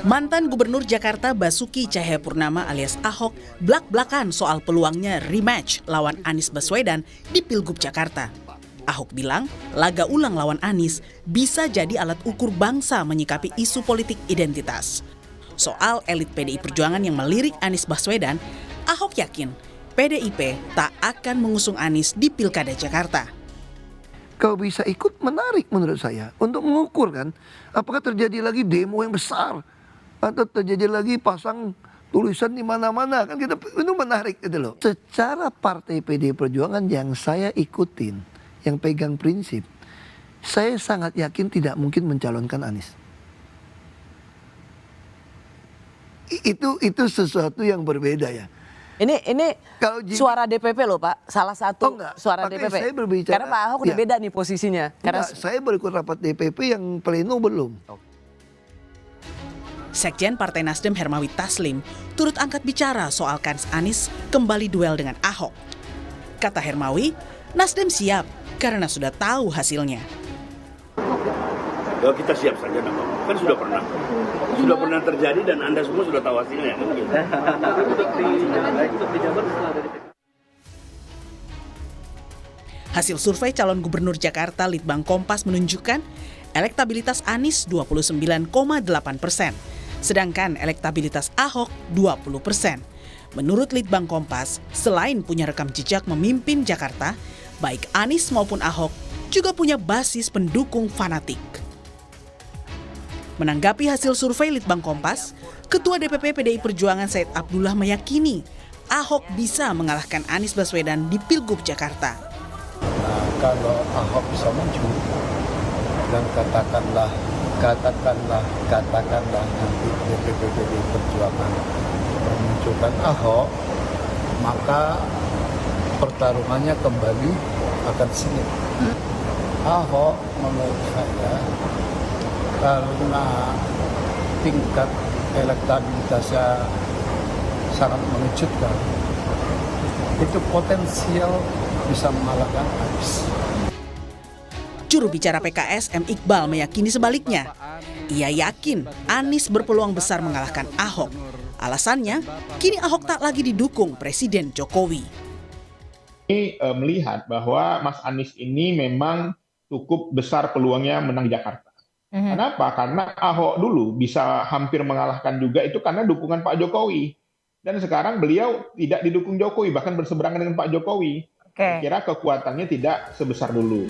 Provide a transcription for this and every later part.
Mantan Gubernur Jakarta Basuki Cahayapurnama alias Ahok blak-blakan soal peluangnya rematch lawan Anies Baswedan di Pilgub Jakarta. Ahok bilang laga ulang lawan Anies bisa jadi alat ukur bangsa menyikapi isu politik identitas. Soal elit PDI Perjuangan yang melirik Anies Baswedan, Ahok yakin PDIP tak akan mengusung Anies di Pilkada Jakarta. Kalau bisa ikut menarik menurut saya untuk mengukur kan apakah terjadi lagi demo yang besar atau terjadi lagi pasang tulisan di mana-mana, kan kita itu menarik gitu loh. Secara partai PDI Perjuangan yang saya ikutin, yang pegang prinsip, saya sangat yakin tidak mungkin mencalonkan Anies. Itu sesuatu yang berbeda ya. Ini kalau suara DPP loh Pak, salah satu suara DPP. Saya berbicara, karena Pak Ahok udah beda nih posisinya. Karena saya berikut rapat DPP yang pleno belum. Sekjen Partai Nasdem Hermawi Taslim turut angkat bicara soal kans Anies kembali duel dengan Ahok. Kata Hermawi, Nasdem siap karena sudah tahu hasilnya. Ya kita siap saja, kan sudah pernah terjadi dan Anda semua sudah tahu hasilnya. Hasil survei calon gubernur Jakarta Litbang Kompas menunjukkan elektabilitas Anies 29,8%, sedangkan elektabilitas Ahok 20%. Menurut Litbang Kompas, selain punya rekam jejak memimpin Jakarta, baik Anies maupun Ahok juga punya basis pendukung fanatik. Menanggapi hasil survei Litbang Kompas, Ketua DPP PDI Perjuangan Said Abdullah meyakini Ahok bisa mengalahkan Anies Baswedan di Pilgub Jakarta. Nah, kalau Ahok bisa maju dan katakanlah nanti DPP PDI Perjuangan memunculkan Ahok, maka pertarungannya kembali akan sengit. Ahok menurut saya karena tingkat elektabilitasnya sangat mengejutkan, itu potensial bisa mengalahkan Anies. Juru bicara PKS M. Iqbal meyakini sebaliknya. Ia yakin Anies berpeluang besar mengalahkan Ahok. Alasannya, kini Ahok tak lagi didukung Presiden Jokowi. Ini melihat bahwa Mas Anies ini memang cukup besar peluangnya menang Jakarta. Kenapa? Karena Ahok dulu bisa hampir mengalahkan juga itu karena dukungan Pak Jokowi. Dan sekarang beliau tidak didukung Jokowi, bahkan berseberangan dengan Pak Jokowi. Saya kira kekuatannya tidak sebesar dulu.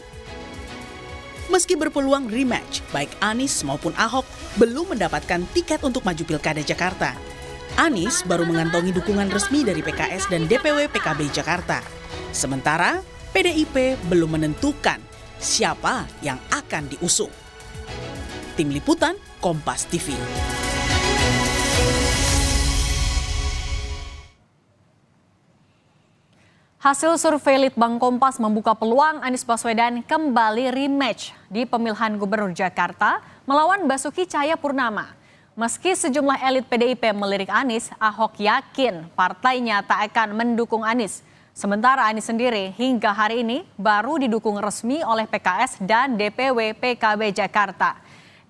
Meski berpeluang rematch, baik Anies maupun Ahok belum mendapatkan tiket untuk maju Pilkada Jakarta. Anies baru mengantongi dukungan resmi dari PKS dan DPW PKB Jakarta. Sementara PDIP belum menentukan siapa yang akan diusung. Tim Liputan, Kompas TV. Hasil survei Litbang Kompas membuka peluang Anies Baswedan kembali rematch di pemilihan Gubernur Jakarta melawan Basuki Cahayapurnama. Meski sejumlah elit PDIP melirik Anies, Ahok yakin partainya tak akan mendukung Anies. Sementara Anies sendiri hingga hari ini baru didukung resmi oleh PKS dan DPW PKB Jakarta.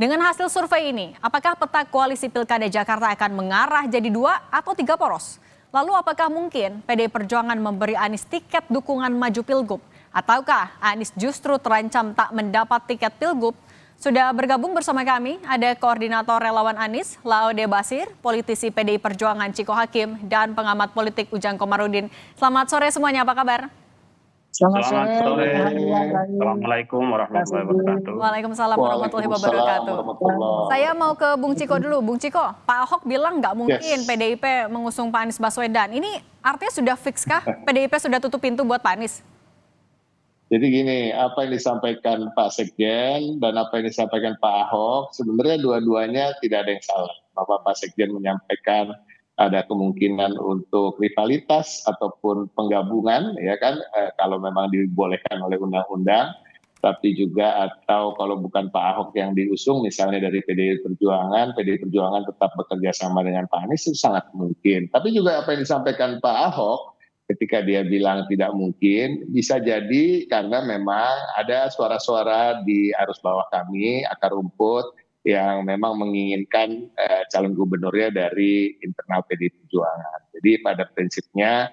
Dengan hasil survei ini, apakah peta koalisi Pilkada Jakarta akan mengarah jadi 2 atau 3 poros? Lalu apakah mungkin PDI Perjuangan memberi Anies tiket dukungan maju Pilgub? Ataukah Anies justru terancam tak mendapat tiket Pilgub? Sudah bergabung bersama kami ada Koordinator Relawan Anies, Laude Basir, politisi PDI Perjuangan Ciko Hakim, dan pengamat politik Ujang Komarudin. Selamat sore semuanya, apa kabar? Selamat sore. Assalamualaikum warahmatullahi wabarakatuh. Waalaikumsalam warahmatullahi wabarakatuh. Saya mau ke Bung Ciko dulu. Bung Ciko, Pak Ahok bilang nggak mungkin PDIP mengusung Pak Anies Baswedan. Ini artinya sudah fix kah? PDIP sudah tutup pintu buat Pak Anies? Jadi gini, apa yang disampaikan Pak Sekjen dan apa yang disampaikan Pak Ahok, sebenarnya dua-duanya tidak ada yang salah. Pak Sekjen menyampaikan ada kemungkinan untuk rivalitas ataupun penggabungan, ya kan, kalau memang dibolehkan oleh undang-undang, tapi juga atau kalau bukan Pak Ahok yang diusung, misalnya dari PDI Perjuangan tetap bekerja sama dengan Pak Anies, itu sangat mungkin. Tapi juga apa yang disampaikan Pak Ahok, ketika dia bilang tidak mungkin, bisa jadi karena memang ada suara-suara di arus bawah kami, akar rumput, yang memang menginginkan calon gubernurnya dari internal PDI Perjuangan. Jadi pada prinsipnya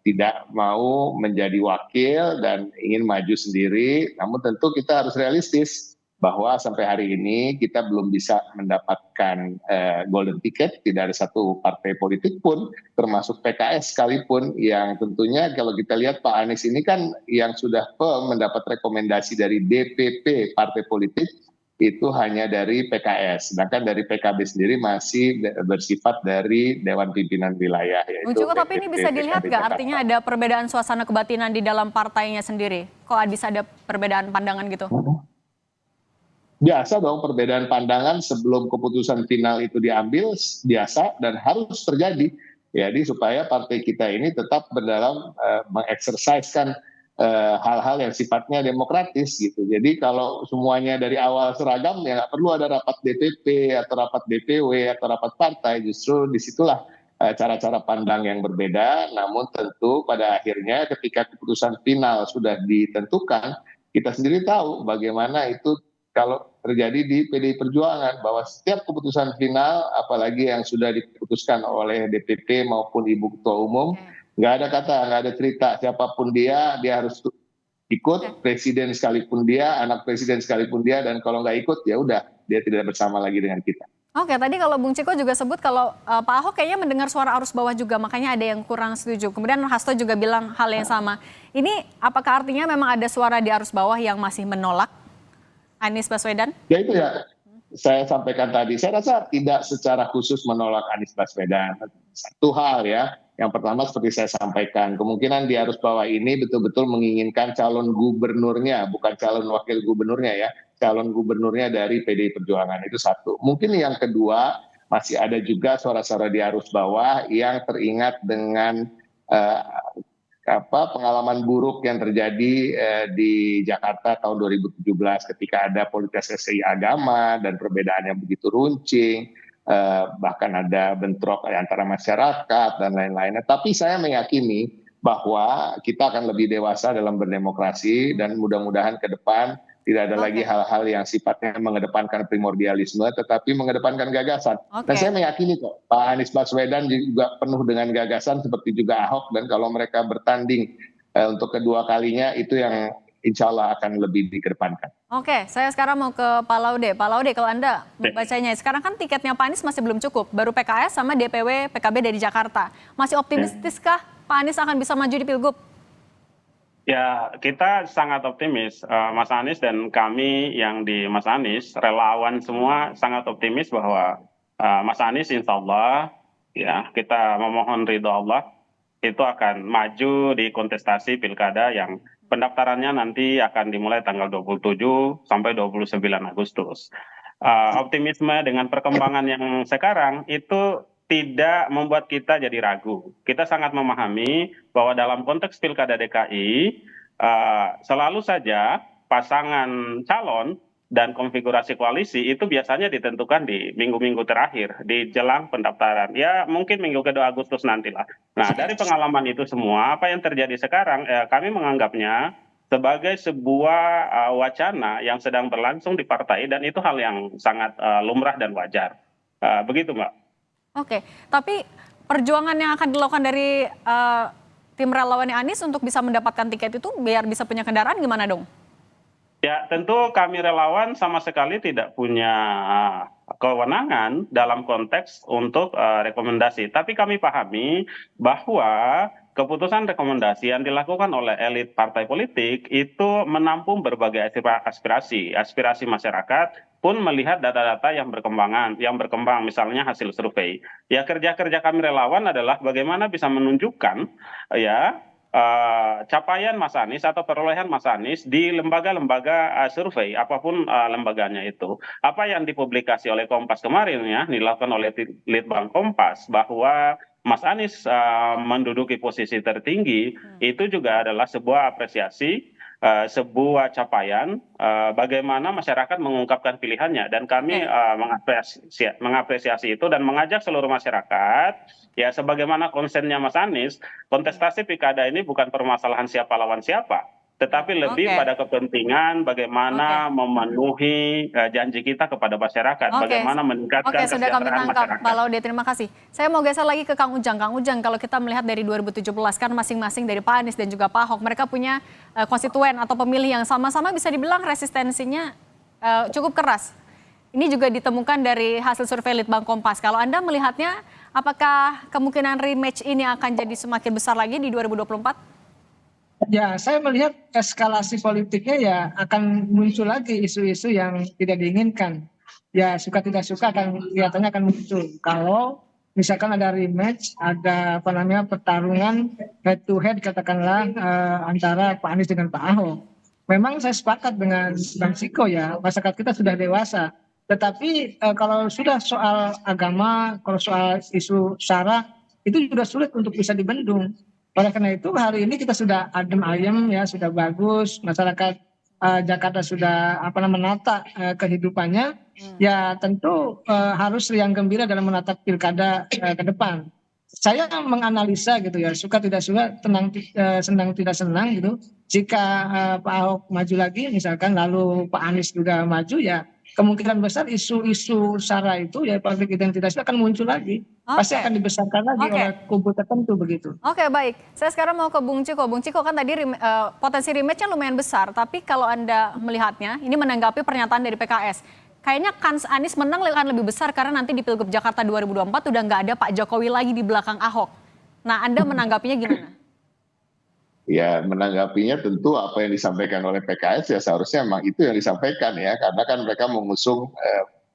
tidak mau menjadi wakil dan ingin maju sendiri, namun tentu kita harus realistis bahwa sampai hari ini kita belum bisa mendapatkan golden ticket, tidak ada satu partai politik pun, termasuk PKS sekalipun, yang tentunya kalau kita lihat Pak Anies ini kan yang sudah mendapat rekomendasi dari DPP partai politik, itu hanya dari PKS, sedangkan dari PKB sendiri masih bersifat dari Dewan Pimpinan Wilayah. Cukup, tapi ini bisa dilihat nggak artinya ada perbedaan suasana kebatinan di dalam partainya sendiri? Kok bisa ada perbedaan pandangan gitu? Biasa dong, perbedaan pandangan sebelum keputusan final itu diambil biasa dan harus terjadi. Jadi supaya partai kita ini tetap berdalam mengeksersiskan hal-hal yang sifatnya demokratis gitu. Jadi kalau semuanya dari awal seragam ya nggak perlu ada rapat DPP atau rapat DPW atau rapat partai. Justru disitulah cara-cara pandang yang berbeda. Namun tentu pada akhirnya ketika keputusan final sudah ditentukan, kita sendiri tahu bagaimana itu kalau terjadi di PDI Perjuangan, bahwa setiap keputusan final, apalagi yang sudah diputuskan oleh DPP maupun Ibu Ketua Umum, nggak ada kata, nggak ada cerita, siapapun dia harus ikut, presiden sekalipun dia, anak presiden sekalipun dia, dan kalau nggak ikut, ya udah, dia tidak bersama lagi dengan kita. Oke, tadi kalau Bung Ciko juga sebut kalau Pak Ahok kayaknya mendengar suara arus bawah juga, makanya ada yang kurang setuju. Kemudian Hasto juga bilang hal yang sama. Ini apakah artinya memang ada suara di arus bawah yang masih menolak Anies Baswedan? Ya itu ya, saya sampaikan tadi. Saya rasa tidak secara khusus menolak Anies Baswedan. Satu hal ya, yang pertama seperti saya sampaikan, kemungkinan di arus bawah ini betul-betul menginginkan calon gubernurnya, bukan calon wakil gubernurnya ya, calon gubernurnya dari PDI Perjuangan, itu satu. Mungkin yang kedua, masih ada juga suara-suara di arus bawah yang teringat dengan pengalaman buruk yang terjadi di Jakarta tahun 2017 ketika ada politisasi agama dan perbedaan yang begitu runcing, bahkan ada bentrok antara masyarakat dan lain-lainnya. Tapi saya meyakini bahwa kita akan lebih dewasa dalam berdemokrasi dan mudah-mudahan ke depan tidak ada lagi hal-hal yang sifatnya mengedepankan primordialisme, tetapi mengedepankan gagasan. Dan saya meyakini kok, Pak Anies Baswedan juga penuh dengan gagasan seperti juga Ahok, dan kalau mereka bertanding untuk kedua kalinya, itu yang insya Allah akan lebih dikedepankan. Oke, saya sekarang mau ke Pak Laude. Pak Laude, kalau Anda membacanya, sekarang kan tiketnya Pak Anies masih belum cukup, baru PKS sama DPW PKB dari Jakarta. Masih optimistiskah Pak Anies akan bisa maju di Pilgub? Ya, kita sangat optimis, Mas Anies dan kami yang di Mas Anies, relawan semua sangat optimis bahwa Mas Anies insya Allah, ya kita memohon ridho Allah, itu akan maju di kontestasi pilkada yang pendaftarannya nanti akan dimulai tanggal 27 sampai 29 Agustus. Optimisme dengan perkembangan yang sekarang itu tidak membuat kita jadi ragu. Kita sangat memahami bahwa dalam konteks pilkada DKI selalu saja pasangan calon dan konfigurasi koalisi itu biasanya ditentukan di minggu-minggu terakhir di jelang pendaftaran. Ya mungkin minggu kedua Agustus nantilah. Nah dari pengalaman itu semua, apa yang terjadi sekarang kami menganggapnya sebagai sebuah wacana yang sedang berlangsung di partai dan itu hal yang sangat lumrah dan wajar. Begitu Mbak. Oke, tapi perjuangan yang akan dilakukan dari tim relawannya Anies untuk bisa mendapatkan tiket itu biar bisa punya kendaraan gimana dong? Ya tentu kami relawan sama sekali tidak punya kewenangan dalam konteks untuk rekomendasi. Tapi kami pahami bahwa keputusan rekomendasi yang dilakukan oleh elit partai politik itu menampung berbagai aspirasi masyarakat pun melihat data-data yang berkembang misalnya hasil survei. Ya kerja-kerja kami relawan adalah bagaimana bisa menunjukkan ya capaian Mas Anies atau perolehan Mas Anies di lembaga-lembaga survei apapun lembaganya itu. Apa yang dipublikasi oleh Kompas kemarin ya dilakukan oleh Litbang Kompas bahwa Mas Anies menduduki posisi tertinggi itu juga adalah sebuah apresiasi, sebuah capaian bagaimana masyarakat mengungkapkan pilihannya dan kami mengapresiasi itu dan mengajak seluruh masyarakat ya sebagaimana konsennya Mas Anies, kontestasi pilkada ini bukan permasalahan siapa lawan siapa, tetapi lebih pada kepentingan bagaimana memenuhi janji kita kepada masyarakat, bagaimana meningkatkan sudah kami kesejahteraan tangkap, masyarakat. Pak Laude, terima kasih. Saya mau geser lagi ke Kang Ujang. Kang Ujang, kalau kita melihat dari 2017 kan masing-masing dari Pak Anies dan juga Pak Ahok, mereka punya konstituen atau pemilih yang sama-sama bisa dibilang resistensinya cukup keras. Ini juga ditemukan dari hasil survei Litbang Kompas. Kalau Anda melihatnya, apakah kemungkinan rematch ini akan jadi semakin besar lagi di 2024? Ya, saya melihat eskalasi politiknya ya akan muncul lagi isu-isu yang tidak diinginkan. Ya, suka tidak suka kelihatannya akan muncul. Kalau misalkan ada rematch, ada pertarungan head to head katakanlah antara Pak Anies dengan Pak Ahok. Memang saya sepakat dengan Bang Ciko ya, masyarakat kita sudah dewasa. Tetapi kalau sudah soal agama, kalau soal isu SARA, itu sudah sulit untuk bisa dibendung. Oleh karena itu hari ini kita sudah adem ayem ya, sudah bagus, masyarakat Jakarta sudah menata kehidupannya, ya tentu harus riang gembira dalam menatap pilkada ke depan. Saya menganalisa gitu ya, suka tidak suka, senang tidak senang gitu. Jika Pak Ahok maju lagi misalkan, lalu Pak Anies juga maju, ya kemungkinan besar isu-isu SARA itu ya konflik identitas akan muncul lagi. Pasti akan dibesarkan lagi oleh kubu tertentu begitu. Oke, baik. Saya sekarang mau ke Bung Ciko. Bung Ciko, kan tadi potensi rematch-nya lumayan besar, tapi kalau Anda melihatnya, ini menanggapi pernyataan dari PKS, kayaknya kans Anies menang akan lebih besar karena nanti di Pilgub Jakarta 2024 udah nggak ada Pak Jokowi lagi di belakang Ahok. Nah, Anda menanggapinya gimana? Ya, menanggapinya tentu apa yang disampaikan oleh PKS ya seharusnya memang itu yang disampaikan ya, karena kan mereka mengusung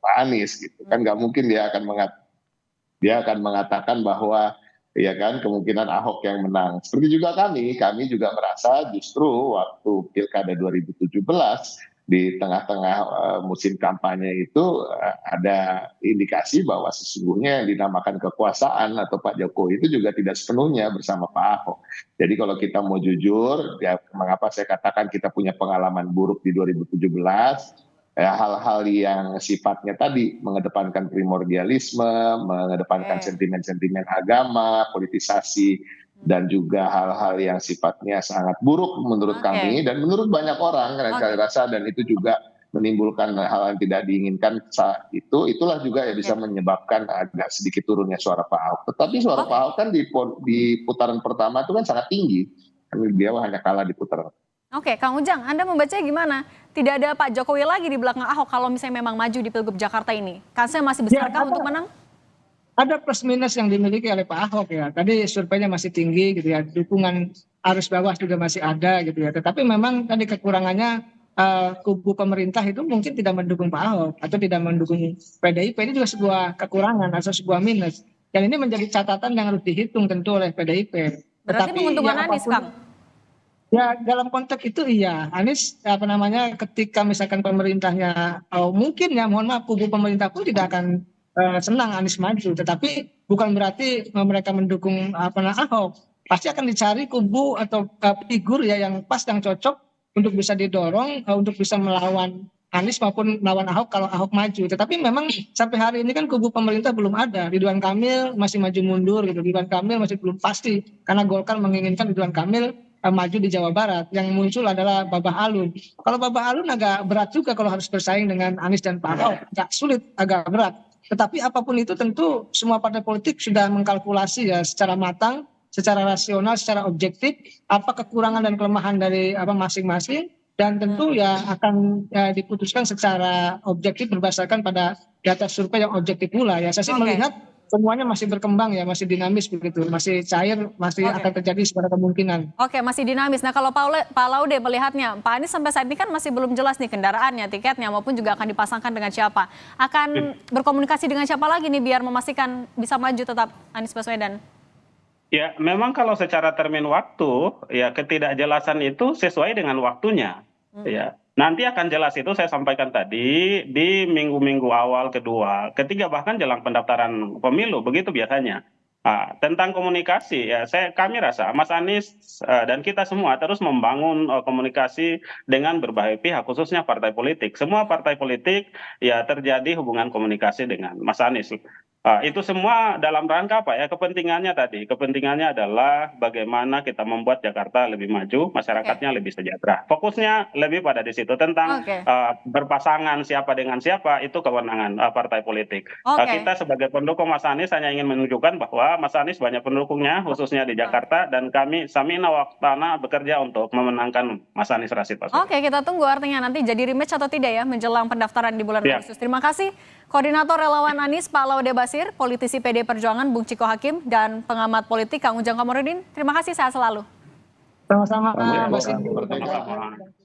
Pak Anies gitu kan, nggak mungkin dia akan mengatakan bahwa ya kan kemungkinan Ahok yang menang. Seperti juga kami juga merasa justru waktu Pilkada 2017 di tengah-tengah musim kampanye itu ada indikasi bahwa sesungguhnya yang dinamakan kekuasaan atau Pak Jokowi itu juga tidak sepenuhnya bersama Pak Ahok. Jadi kalau kita mau jujur, ya mengapa saya katakan kita punya pengalaman buruk di 2017, ya, hal-hal yang sifatnya tadi mengedepankan primordialisme, mengedepankan sentimen-sentimen agama, politisasi, dan juga hal-hal yang sifatnya sangat buruk menurut kami dan menurut banyak orang saya rasa, dan itu juga menimbulkan hal yang tidak diinginkan saat itulah juga ya bisa menyebabkan agak sedikit turunnya suara Pak Ahok. Tetapi suara Pak Ahok kan di putaran pertama itu kan sangat tinggi, dia hanya kalah di putaran. Oke, Kang Ujang, Anda membacanya gimana? Tidak ada Pak Jokowi lagi di belakang Ahok kalau misalnya memang maju di Pilgub Jakarta ini, kansnya masih besarkah untuk menang? Ada plus minus yang dimiliki oleh Pak Ahok ya. Tadi surveinya masih tinggi gitu ya. Dukungan arus bawah juga masih ada gitu ya. Tetapi memang tadi kekurangannya kubu pemerintah itu mungkin tidak mendukung Pak Ahok atau tidak mendukung PDIP. Ini juga sebuah kekurangan atau sebuah minus. Dan ini menjadi catatan yang harus dihitung tentu oleh PDIP. Berarti menguntungkan Anies, Kang? Ya dalam konteks itu iya. Anies ketika misalkan pemerintahnya mungkin ya mohon maaf kubu pemerintah pun tidak akan senang Anies maju, tetapi bukan berarti mereka mendukung Ahok. Pasti akan dicari kubu atau figur ya yang pas, yang cocok untuk bisa didorong untuk bisa melawan Anies maupun melawan Ahok kalau Ahok maju. Tetapi memang sampai hari ini kan kubu pemerintah belum ada. Ridwan Kamil masih maju mundur gitu. Ridwan Kamil masih belum pasti karena Golkar menginginkan Ridwan Kamil maju di Jawa Barat. Yang muncul adalah Babah Alun. Kalau Babah Alun agak berat juga kalau harus bersaing dengan Anies dan Pak Ahok. Agak sulit, agak berat. Tetapi apapun itu tentu semua partai politik sudah mengkalkulasi ya secara matang, secara rasional, secara objektif apa kekurangan dan kelemahan dari masing-masing, dan tentu ya akan diputuskan secara objektif berdasarkan pada data survei yang objektif pula ya. Saya sih melihat semuanya masih berkembang ya, masih dinamis begitu, masih cair, masih akan terjadi segala kemungkinan. Oke, masih dinamis. Nah kalau Pak Laude melihatnya, Pak Anies sampai saat ini kan masih belum jelas nih kendaraannya, tiketnya, maupun juga akan dipasangkan dengan siapa. Akan berkomunikasi dengan siapa lagi nih biar memastikan bisa maju tetap Anies Baswedan? Ya memang kalau secara termin waktu, ya ketidakjelasan itu sesuai dengan waktunya. Ya. Nanti akan jelas itu saya sampaikan tadi di minggu-minggu awal kedua, ketiga bahkan jelang pendaftaran pemilu, begitu biasanya. Tentang komunikasi ya kami rasa Mas Anies dan kita semua terus membangun komunikasi dengan berbagai pihak, khususnya partai politik. Semua partai politik ya terjadi hubungan komunikasi dengan Mas Anies. Itu semua dalam rangka apa ya? Kepentingannya tadi, kepentingannya adalah bagaimana kita membuat Jakarta lebih maju, masyarakatnya lebih sejahtera. Fokusnya lebih pada di situ tentang berpasangan siapa dengan siapa itu kewenangan partai politik. Kita sebagai pendukung Mas Anies hanya ingin menunjukkan bahwa Mas Anies banyak pendukungnya, khususnya di Jakarta, dan kami Samina Waktana bekerja untuk memenangkan Mas Anies Rashid Baswedan. Oke, kita tunggu artinya nanti jadi rematch atau tidak ya menjelang pendaftaran di bulan Agustus. Terima kasih. Koordinator Relawan Anies, Pak Laude Basir, politisi PD Perjuangan, Bung Ciko Hakim, dan pengamat politik, Kang Ujang Komarudin. Terima kasih, sehat selalu. Sama-sama. Merdeka.